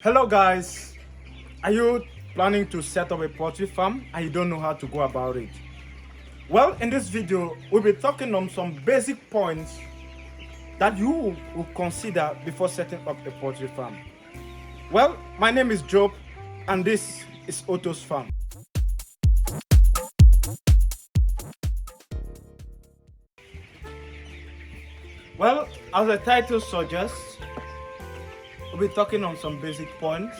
Hello guys, are you planning to set up a poultry farm and you don't know how to go about it? Well, in this video, we'll be talking on some basic points that you will consider before setting up a poultry farm. Well, my name is Job and this is Otto's Farm. Well, as the title suggests, we'll be talking on some basic points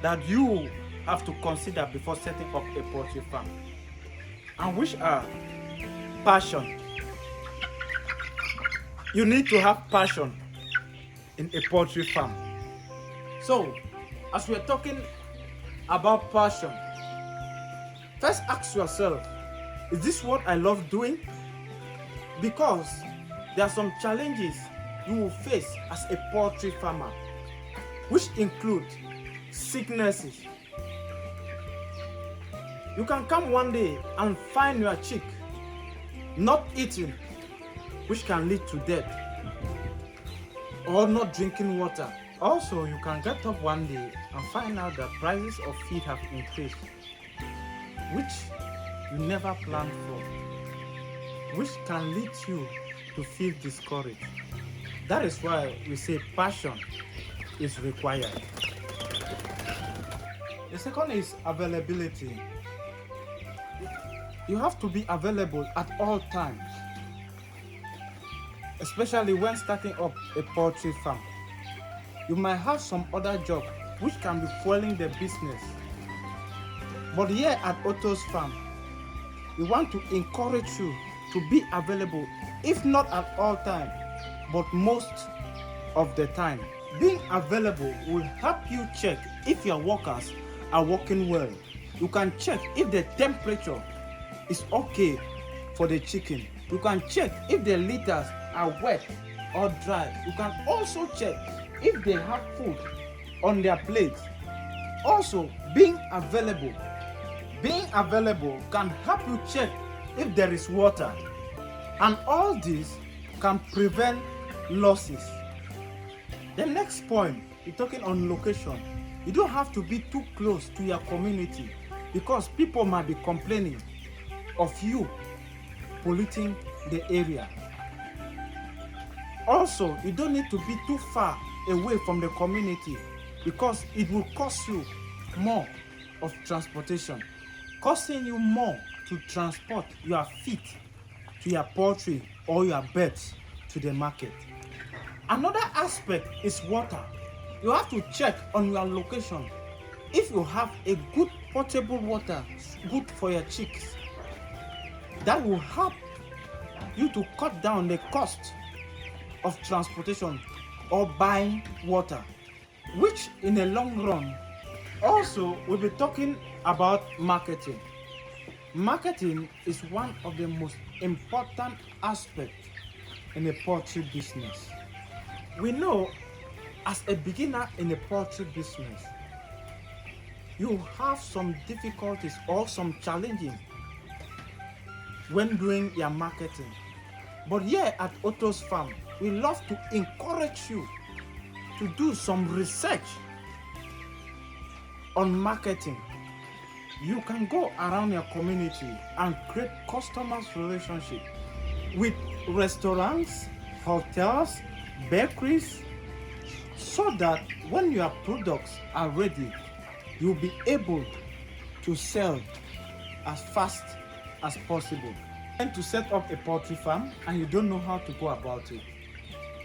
that you have to consider before setting up a poultry farm, and which are passion. You need to have passion in a poultry farm. So, as we're talking about passion, first ask yourself, is this what I love doing? Because there are some challenges you will face as a poultry farmer, which include sicknesses. You can come one day and find your chick not eating, which can lead to death, or not drinking water. Also, you can get up one day and find out that prices of feed have increased, which you never planned for, which can lead you to feel discouraged. That is why we say passion is required. The second is availability. You have to be available at all times, especially when starting up a poultry farm. You might have some other job which can be fueling the business. But here at Otto's Farm, we want to encourage you to be available, if not at all times, but most of the time. Being available will help you check if your workers are working well. You can check if the temperature is okay for the chicken. You can check if the litters are wet or dry. You can also check if they have food on their plates. Also, being available can help you check if there is water. And all this can prevent losses. The next point, we're talking on location. You don't have to be too close to your community because people might be complaining of you polluting the area. Also, you don't need to be too far away from the community because it will cost you more of transportation, costing you more to transport your feed to your poultry or your birds to the market. Another aspect is water. You have to check on your location if you have a good potable water, good for your chicks. That will help you to cut down the cost of transportation or buying water, which in the long run. Also, we'll be talking about marketing. Marketing is one of the most important aspects in a poultry business. We know as a beginner in a poultry business, you have some difficulties or some challenges when doing your marketing. But here at Otto's Farm, we love to encourage you to do some research on marketing. You can go around your community and create customers relationship with restaurants, hotels, bakeries, so that when your products are ready, you'll be able to sell as fast as possible. And to set up a poultry farm and you don't know how to go about it,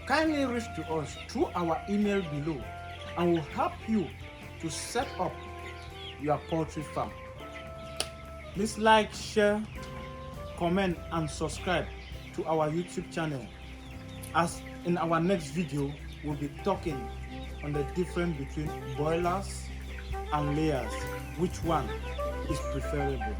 kindly reach to us through our email below and we'll help you to set up your poultry farm. Please like, share, comment and subscribe to our YouTube channel, as in our next video we'll be talking on the difference between broilers and layers, which one is preferable.